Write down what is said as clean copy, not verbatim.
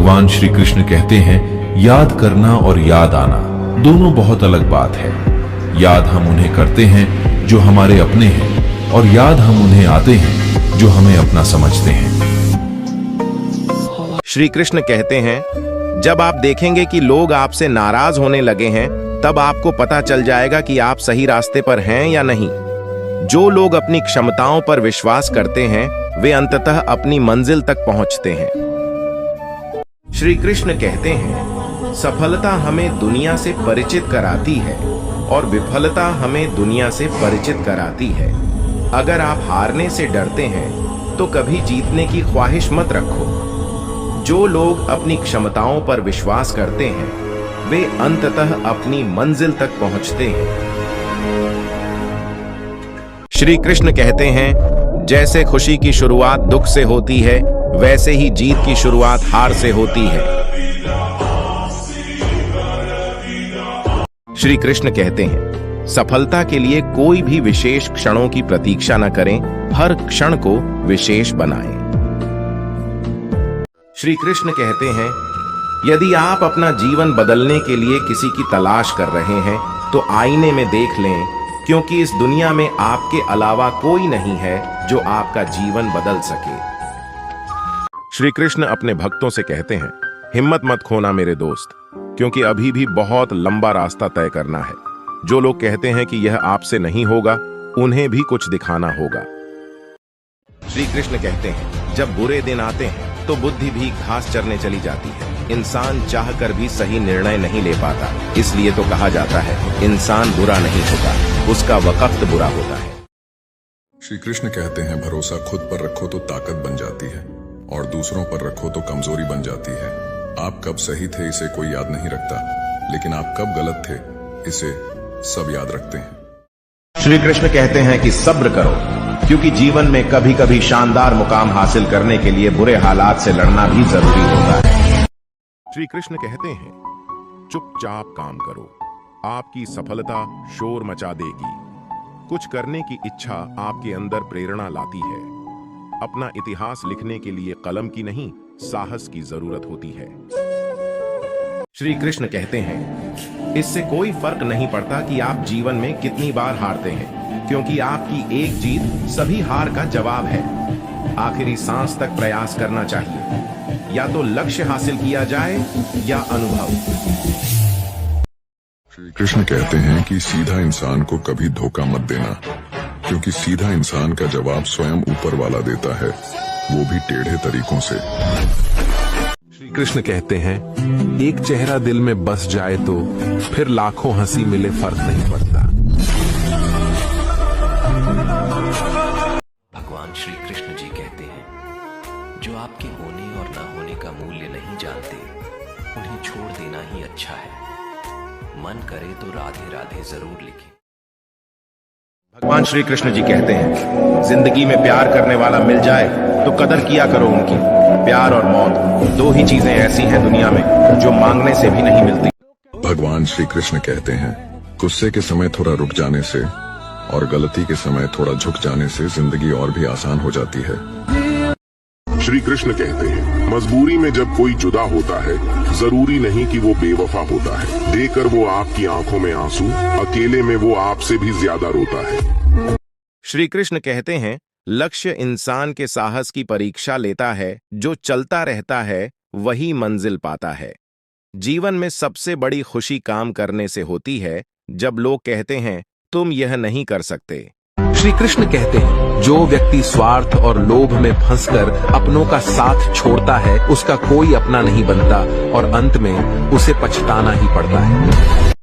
भगवान श्री कृष्ण कहते हैं, याद करना और याद आना दोनों बहुत अलग बात है। याद हम उन्हें करते हैं जो हमारे अपने हैं, और याद हम उन्हें आते हैं जो हमें अपना समझते हैं। श्री कृष्ण कहते हैं, जब आप देखेंगे कि लोग आपसे नाराज होने लगे हैं, तब आपको पता चल जाएगा कि आप सही रास्ते पर हैं या नहीं। जो लोग अपनी क्षमताओं पर विश्वास करते हैं, वे अंततः अपनी मंजिल तक पहुंचते हैं। श्री कृष्ण कहते हैं, सफलता हमें दुनिया से परिचित कराती है और विफलता हमें दुनिया से परिचित कराती है। अगर आप हारने से डरते हैं तो कभी जीतने की ख्वाहिश मत रखो। जो लोग अपनी क्षमताओं पर विश्वास करते हैं, वे अंततः अपनी मंजिल तक पहुंचते हैं। श्री कृष्ण कहते हैं, जैसे खुशी की शुरुआत दुख से होती है, वैसे ही जीत की शुरुआत हार से होती है। श्री कृष्ण कहते हैं, सफलता के लिए कोई भी विशेष क्षणों की प्रतीक्षा न करें, हर क्षण को विशेष बनाएं। श्री कृष्ण कहते हैं, यदि आप अपना जीवन बदलने के लिए किसी की तलाश कर रहे हैं, तो आईने में देख लें, क्योंकि इस दुनिया में आपके अलावा कोई नहीं है जो आपका जीवन बदल सके। श्री कृष्ण अपने भक्तों से कहते हैं, हिम्मत मत खोना मेरे दोस्त, क्योंकि अभी भी बहुत लंबा रास्ता तय करना है। जो लोग कहते हैं कि यह आपसे नहीं होगा, उन्हें भी कुछ दिखाना होगा। श्री कृष्ण कहते हैं, जब बुरे दिन आते हैं तो बुद्धि भी घास चरने चली जाती है। इंसान चाहकर भी सही निर्णय नहीं ले पाता, इसलिए तो कहा जाता है, इंसान बुरा नहीं होता, उसका वक्त बुरा होता है। श्री कृष्ण कहते हैं, भरोसा खुद पर रखो तो ताकत बन जाती है, और दूसरों पर रखो तो कमजोरी बन जाती है। आप कब सही थे इसे कोई याद नहीं रखता, लेकिन आप कब गलत थे इसे सब याद रखते हैं। श्री कृष्ण कहते हैं कि सब्र करो, क्योंकि जीवन में कभी कभी शानदार मुकाम हासिल करने के लिए बुरे हालात से लड़ना भी जरूरी होता है। श्री कृष्ण कहते हैं, चुपचाप काम करो, आपकी सफलता शोर मचा देगी। कुछ करने की इच्छा आपके अंदर प्रेरणा लाती है। अपना इतिहास लिखने के लिए कलम की नहीं, साहस की जरूरत होती है। श्री कृष्ण कहते हैं, इससे कोई फर्क नहीं पड़ता कि आप जीवन में कितनी बार हारते हैं, क्योंकि आपकी एक जीत सभी हार का जवाब है। आखिरी सांस तक प्रयास करना चाहिए, या तो लक्ष्य हासिल किया जाए या अनुभव। श्री कृष्ण कहते हैं कि सीधा इंसान को कभी धोखा मत देना, क्योंकि सीधा इंसान का जवाब स्वयं ऊपर वाला देता है, वो भी टेढ़े तरीकों से। श्री कृष्ण कहते हैं, एक चेहरा दिल में बस जाए तो फिर लाखों हंसी मिले फर्क नहीं पड़ता। भगवान श्री कृष्ण जी कहते हैं, जो आपके होने और ना होने का मूल्य नहीं जानते, उन्हें छोड़ देना ही अच्छा है। मन करे तो राधे राधे जरूर लिखें। भगवान श्री कृष्ण जी कहते हैं, जिंदगी में प्यार करने वाला मिल जाए तो कदर किया करो उनकी। प्यार और मौत दो ही चीजें ऐसी हैं दुनिया में जो मांगने से भी नहीं मिलती। भगवान श्री कृष्ण कहते हैं, गुस्से के समय थोड़ा रुक जाने से और गलती के समय थोड़ा झुक जाने से जिंदगी और भी आसान हो जाती है। श्री कृष्ण कहते हैं, मजबूरी में जब कोई जुदा होता है, जरूरी नहीं कि वो बेवफा होता है। देकर वो आपकी आंखों में आंसू, अकेले में वो आपसे भी ज्यादा रोता है। श्री कृष्ण कहते हैं, लक्ष्य इंसान के साहस की परीक्षा लेता है। जो चलता रहता है वही मंजिल पाता है। जीवन में सबसे बड़ी खुशी काम करने से होती है, जब लोग कहते हैं, तुम यह नहीं कर सकते। श्री कृष्ण कहते हैं, जो व्यक्ति स्वार्थ और लोभ में फंसकर अपनों का साथ छोड़ता है, उसका कोई अपना नहीं बनता और अंत में उसे पछताना ही पड़ता है।